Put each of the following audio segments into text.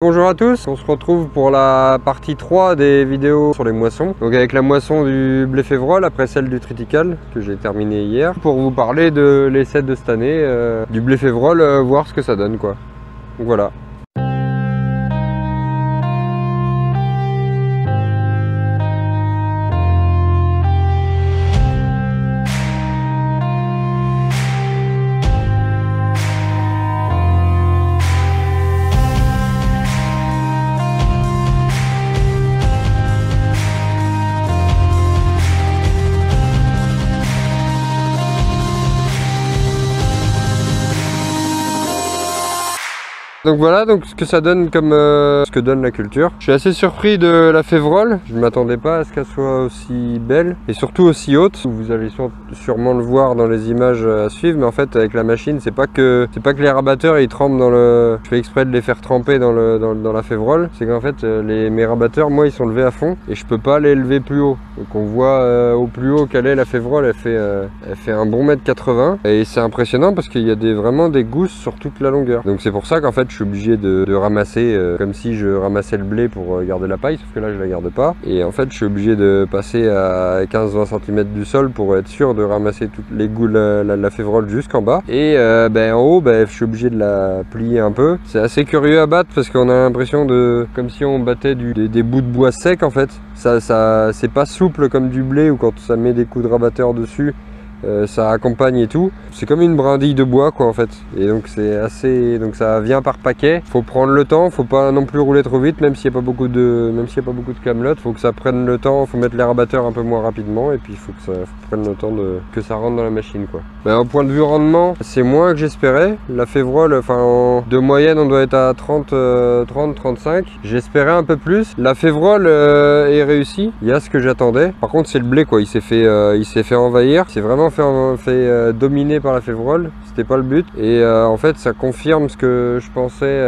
Bonjour à tous, on se retrouve pour la partie 3 des vidéos sur les moissons. Donc avec la moisson du blé févrole après celle du triticale que j'ai terminé hier. Pour vous parler de l'essai de cette année, du blé févrole, voir ce que ça donne quoi. Donc voilà. Donc voilà, donc ce que ça donne comme ce que donne la culture. Je suis assez surpris de la févrole. Je ne m'attendais pas à ce qu'elle soit aussi belle et surtout aussi haute. Vous allez sûrement le voir dans les images à suivre, mais en fait avec la machine, c'est pas que les rabatteurs ils trempent dans le. Je fais exprès de les faire tremper dans la févrole. C'est qu'en fait mes rabatteurs, moi, ils sont levés à fond et je peux pas les lever plus haut. Donc on voit au plus haut qu'elle est la févrole, elle fait un bon 1,80 m et c'est impressionnant parce qu'il y a vraiment des gousses sur toute la longueur. Donc c'est pour ça qu'en fait je suis obligé de ramasser comme si je ramassais le blé pour garder la paille, sauf que là je la garde pas. Et en fait je suis obligé de passer à 15-20 cm du sol pour être sûr de ramasser toutes les gousses, la févrole jusqu'en bas. Et en haut, je suis obligé de la plier un peu. C'est assez curieux à battre parce qu'on a l'impression comme si on battait des bouts de bois secs en fait. Ça c'est pas souple comme du blé ou quand ça met des coups de rabatteur dessus. Ça accompagne et tout, c'est comme une brindille de bois quoi en fait, et donc donc ça vient par paquet. Faut prendre le temps, faut pas non plus rouler trop vite, même s'il n'y a pas beaucoup de camelote, faut que ça prenne le temps, faut mettre les rabatteurs un peu moins rapidement et puis il faut que ça prenne le temps que ça rentre dans la machine quoi. Au point de vue rendement, c'est moins que j'espérais. La févrole, de moyenne on doit être à 30-35, j'espérais un peu plus. La févrole est réussie, il y a ce que j'attendais. Par contre c'est le blé quoi, il s'est fait envahir, c'est vraiment fait dominer par la févrole, c'était pas le but. Et en fait ça confirme ce que je pensais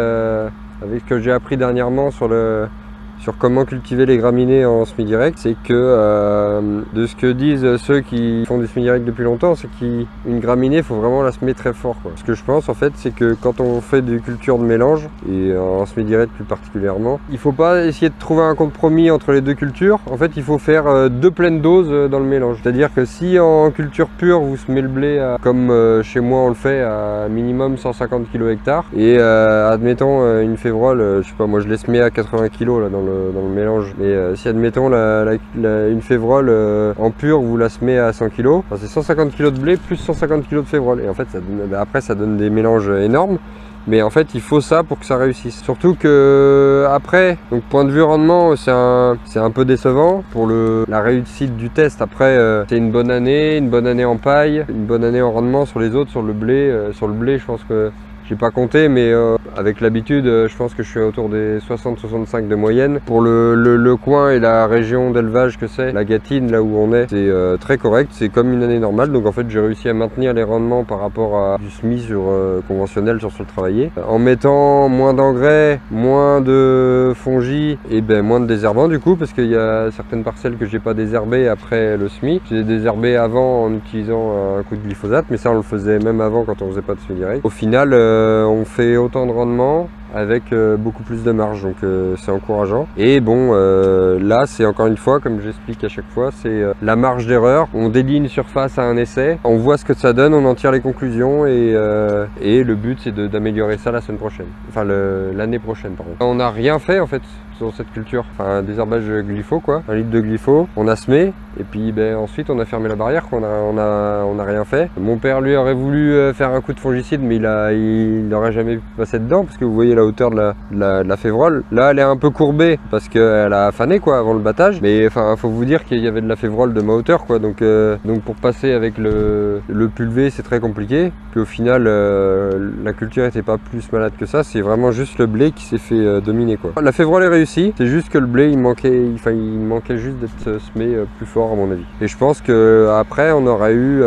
avec ce que j'ai appris dernièrement sur comment cultiver les graminées en semi-direct. C'est que de ce que disent ceux qui font du semi-direct depuis longtemps, c'est qu'une graminée, il faut vraiment la semer très fort quoi. Ce que je pense en fait, c'est que quand on fait des cultures de mélange, et en semi-direct plus particulièrement, il faut pas essayer de trouver un compromis entre les deux cultures. En fait il faut faire deux pleines doses dans le mélange. C'est à dire que si en culture pure vous semez le blé comme chez moi on le fait à minimum 150 kg hectare, et admettons une févrole, je sais pas, moi je les semais à 80 kg là dans le mélange, mais si admettons une févrole en pur vous la semez à 100 kg, c'est 150 kg de blé plus 150 kg de févrole, et en fait ça donne, après ça donne des mélanges énormes. Mais en fait il faut ça pour que ça réussisse. Surtout que après, donc point de vue rendement, c'est un peu décevant pour la réussite du test. Après c'est une bonne année en paille, une bonne année en rendement sur les autres. Sur le blé je pense que j'ai pas compté, mais avec l'habitude, je pense que je suis autour des 60-65 de moyenne. Pour le coin et la région d'élevage que c'est, la Gâtine, là où on est, c'est très correct, c'est comme une année normale. Donc en fait j'ai réussi à maintenir les rendements par rapport à du semis conventionnel sur sol travaillé, en mettant moins d'engrais, moins de fongi et moins de désherbants du coup, parce qu'il y a certaines parcelles que j'ai pas désherbées après le semis. J'ai désherbé avant en utilisant un coup de glyphosate, mais ça on le faisait même avant quand on faisait pas de semis direct. Au final on fait autant de rendement avec beaucoup plus de marge, donc c'est encourageant. Et bon, là c'est encore une fois, comme j'explique à chaque fois, c'est la marge d'erreur. On délie une surface à un essai, on voit ce que ça donne, on en tire les conclusions, et le but c'est d'améliorer ça la semaine prochaine, enfin l'année prochaine pardon. On n'a rien fait en fait sur cette culture, enfin désherbage glypho quoi, 1 litre de glypho, on a semé et puis ensuite on a fermé la barrière quoi, on a rien fait. Mon père lui aurait voulu faire un coup de fongicide, mais il n'aurait jamais pu passer dedans, parce que vous voyez la hauteur de la févrole, là elle est un peu courbée parce qu'elle a fané quoi avant le battage, mais enfin faut vous dire qu'il y avait de la févrole de ma hauteur quoi, donc pour passer avec le pulvé c'est très compliqué. Puis au final la culture n'était pas plus malade que ça, c'est vraiment juste le blé qui s'est fait dominer quoi. La févrole est réussie, c'est juste que le blé il manquait juste d'être semé plus fort à mon avis. Et je pense que après on aurait eu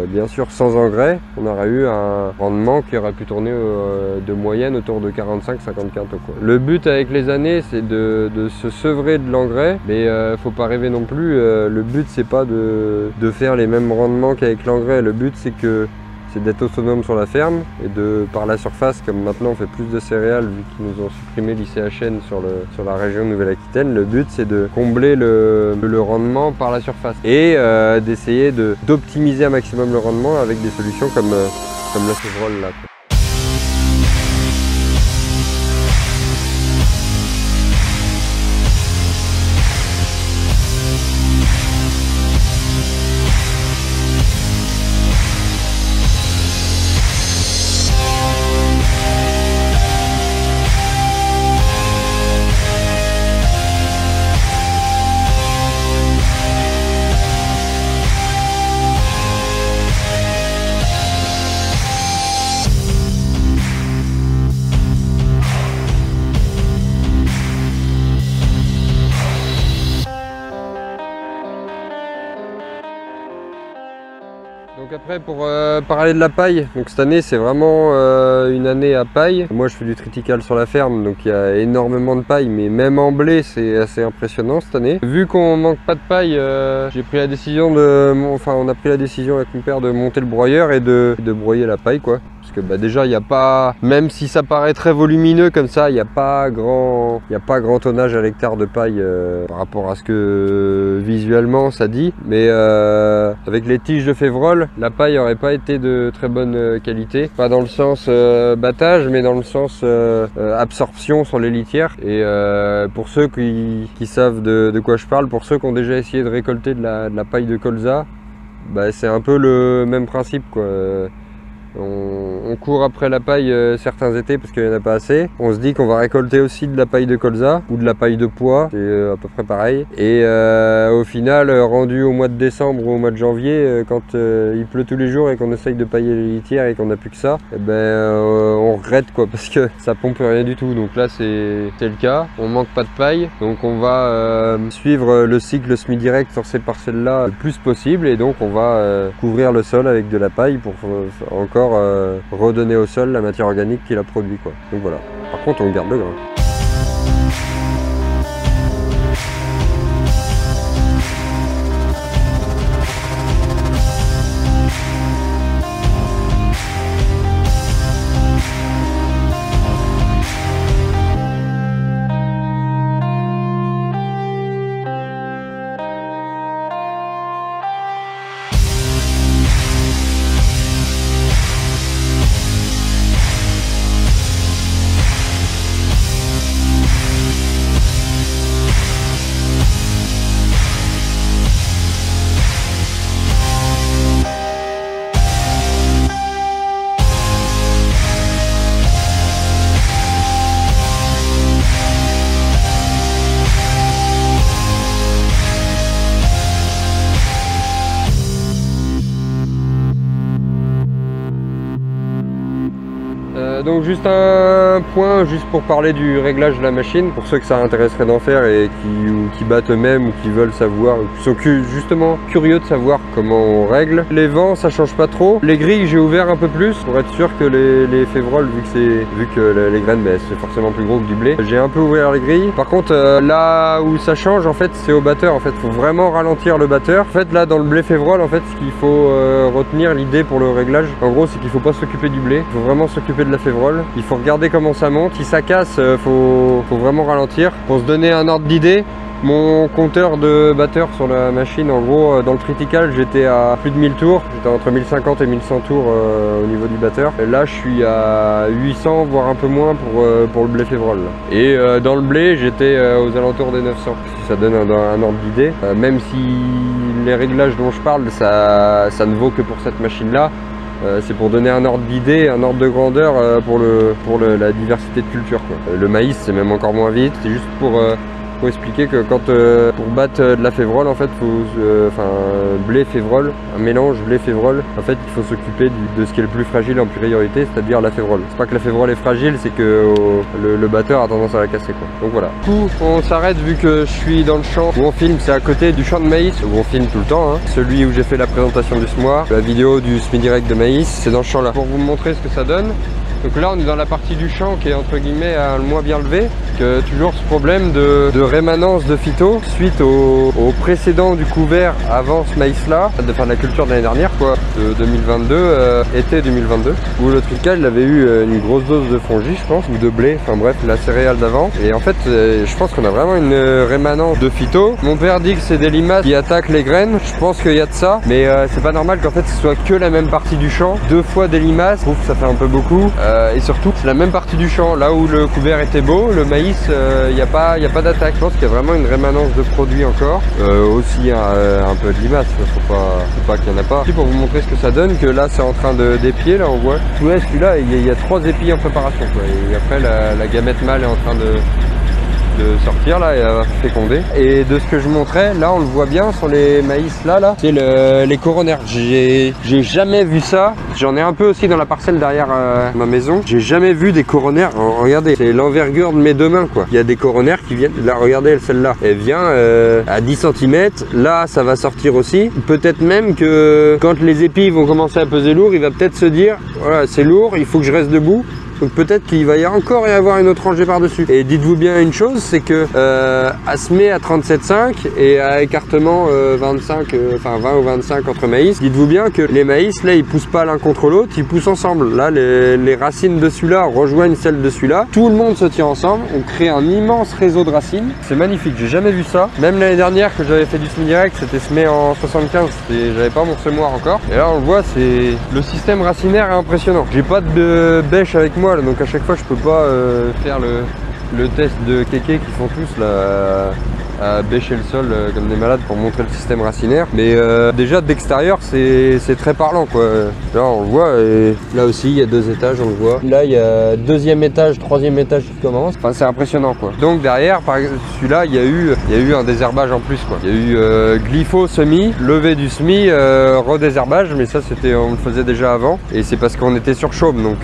bien sûr sans engrais, on aurait eu un rendement qui aurait pu tourner de moyenne autour de 45-50 quintaux quoi. Le but avec les années c'est de se sevrer de l'engrais, mais faut pas rêver non plus. Le but c'est pas de faire les mêmes rendements qu'avec l'engrais, le but c'est que c'est d'être autonome sur la ferme et de par la surface, comme maintenant on fait plus de céréales vu qu'ils nous ont supprimé l'ICHN sur la région Nouvelle-Aquitaine, le but c'est de combler le rendement par la surface et d'essayer d'optimiser un maximum le rendement avec des solutions comme la Févrole là. Donc après pour parler de la paille, donc cette année c'est vraiment une année à paille. Moi je fais du triticale sur la ferme, donc il y a énormément de paille, mais même en blé c'est assez impressionnant cette année. Vu qu'on manque pas de paille, j'ai pris la décision on a pris la décision avec mon père de monter le broyeur et de broyer la paille quoi. Parce que déjà il n'y a pas, même si ça paraît très volumineux comme ça, il n'y a pas grand tonnage à l'hectare de paille par rapport à ce que visuellement ça dit. Mais avec les tiges de Févrole, la paille n'aurait pas été de très bonne qualité. Pas dans le sens battage, mais dans le sens absorption sur les litières. Et pour ceux qui savent de quoi je parle, pour ceux qui ont déjà essayé de récolter de la paille de colza, c'est un peu le même principe quoi. On court après la paille certains étés parce qu'il n'y en a pas assez. On se dit qu'on va récolter aussi de la paille de colza ou de la paille de pois, c'est à peu près pareil. Et au final, rendu au mois de décembre ou au mois de janvier, quand il pleut tous les jours et qu'on essaye de pailler les litières et qu'on n'a plus que ça, on regrette quoi parce que ça pompe rien du tout. Donc là c'est le cas, on manque pas de paille. Donc on va suivre le cycle semi-direct sur ces parcelles là le plus possible et donc on va couvrir le sol avec de la paille pour encore redonner au sol la matière organique qu'il a produit quoi. Donc voilà. Par contre on garde le grain. Donc juste un point juste pour parler du réglage de la machine, pour ceux que ça intéresserait d'en faire et qui battent eux-mêmes ou qui veulent savoir, ou qui sont justement curieux de savoir comment on règle. Les vents ça change pas trop, les grilles j'ai ouvert un peu plus pour être sûr que les févroles, vu que les graines c'est forcément plus gros que du blé, j'ai un peu ouvert les grilles. Par contre là où ça change en fait c'est au batteur, en fait faut vraiment ralentir le batteur. En fait là dans le blé févrole en fait ce qu'il faut retenir, l'idée pour le réglage en gros c'est qu'il faut pas s'occuper du blé, il faut vraiment s'occuper de la févrole. Il faut regarder comment ça monte, si ça casse faut vraiment ralentir. Pour se donner un ordre d'idée, mon compteur de batteur sur la machine, en gros dans le triticale j'étais à plus de 1000 tours, j'étais entre 1050 et 1100 tours au niveau du batteur. Et là je suis à 800 voire un peu moins pour le blé févrole. Et dans le blé j'étais aux alentours des 900, si ça donne un ordre d'idée. Même si les réglages dont je parle ça ne vaut que pour cette machine là. C'est pour donner un ordre d'idée, un ordre de grandeur pour la diversité de culture quoi. Le maïs c'est même encore moins vite, c'est juste pour expliquer que quand pour battre de la févrole en fait blé févrole, un mélange blé févrole, en fait il faut s'occuper de ce qui est le plus fragile en priorité, c'est-à-dire la févrole. C'est pas que la févrole est fragile, c'est que le batteur a tendance à la casser quoi. Donc voilà. Du coup on s'arrête vu que je suis dans le champ où on filme, c'est à côté du champ de maïs où on filme tout le temps, hein. Celui où j'ai fait la présentation du semoir, la vidéo du semi-direct de maïs, c'est dans ce champ là. Pour vous montrer ce que ça donne, Donc là on est dans la partie du champ qui est entre guillemets le moins bien levé, que toujours ce problème de rémanence de phyto suite au précédent du couvert avant ce maïs là, de la culture de l'année dernière quoi, de 2022, été 2022, où le trical il avait eu une grosse dose de fongi je pense, ou de blé, enfin bref la céréale d'avant, et en fait je pense qu'on a vraiment une rémanence de phyto. Mon père dit que c'est des limaces qui attaquent les graines, je pense qu'il y a de ça, mais c'est pas normal qu'en fait ce soit que la même partie du champ, 2 fois des limaces, je trouve que ça fait un peu beaucoup, et surtout c'est la même partie du champ, là où le couvert était beau, le maïs il n'y a pas d'attaque. Je pense qu'il y a vraiment une rémanence de produits encore, aussi un peu de limaces, faut pas qu'il n'y en a pas. Pour vous montrer ce que ça donne, que là c'est en train d'épier, là on voit, ouais celui-là il y a 3 épis en préparation quoi. Et après la gamète mâle est en train de sortir là et elle va féconder. Et de ce que je montrais, là on le voit bien sur les maïs là, c'est les coronaires. J'ai jamais vu ça. J'en ai un peu aussi dans la parcelle derrière ma maison. J'ai jamais vu des coronaires. Regardez, c'est l'envergure de mes 2 mains quoi. Il y a des coronaires qui viennent, là regardez celle-là, elle vient à 10 cm, là ça va sortir aussi. Peut-être même que quand les épis vont commencer à peser lourd, il va peut-être se dire voilà c'est lourd, il faut que je reste debout. Donc peut-être qu'il va y encore y avoir une autre rangée par-dessus. Et dites-vous bien une chose, c'est que à semer à 37,5 et à écartement 25, enfin 20 ou 25 entre maïs, dites-vous bien que les maïs, là, ils poussent pas l'un contre l'autre, ils poussent ensemble. Là, les racines de celui-là rejoignent celles de celui-là. Tout le monde se tient ensemble, on crée un immense réseau de racines. C'est magnifique, j'ai jamais vu ça. Même l'année dernière que j'avais fait du semis direct, c'était semé en 75, j'avais pas mon semoir encore. Et là, on le voit, c'est le système racinaire est impressionnant. J'ai pas de bêche avec moi. Donc à chaque fois je peux pas faire le test de kéké qui font tous là, à bêcher le sol comme des malades pour montrer le système racinaire, mais déjà d'extérieur c'est très parlant quoi. Là on le voit, et là aussi il y a 2 étages, on le voit, là il y a 2e étage, 3e étage qui commence, enfin c'est impressionnant quoi. Donc derrière par celui-là il y a eu un désherbage en plus quoi. Il y a eu glypho semis, levé du semis, redésherbage, mais ça c'était, on le faisait déjà avant, et c'est parce qu'on était sur chaume, donc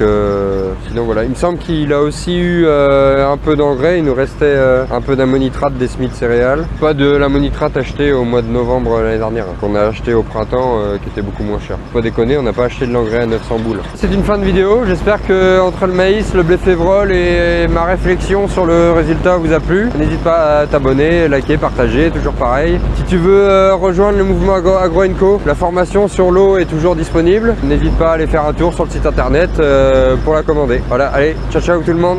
sinon voilà. Il me semble qu'il a aussi eu un peu d'engrais, il nous restait un peu d'ammonitrate des semis de céréales. Pas de l'ammonitrate acheté au mois de novembre l'année dernière, qu'on a acheté au printemps qui était beaucoup moins cher. Faut pas déconner, on n'a pas acheté de l'engrais à 900 boules. C'est une fin de vidéo, j'espère que entre le maïs, le blé févrole et ma réflexion sur le résultat vous a plu. N'hésite pas à t'abonner, liker, partager, toujours pareil. Si tu veux rejoindre le mouvement Agro & Co, la formation sur l'eau est toujours disponible. N'hésite pas à aller faire un tour sur le site internet pour la commander. Voilà, allez, ciao ciao tout le monde.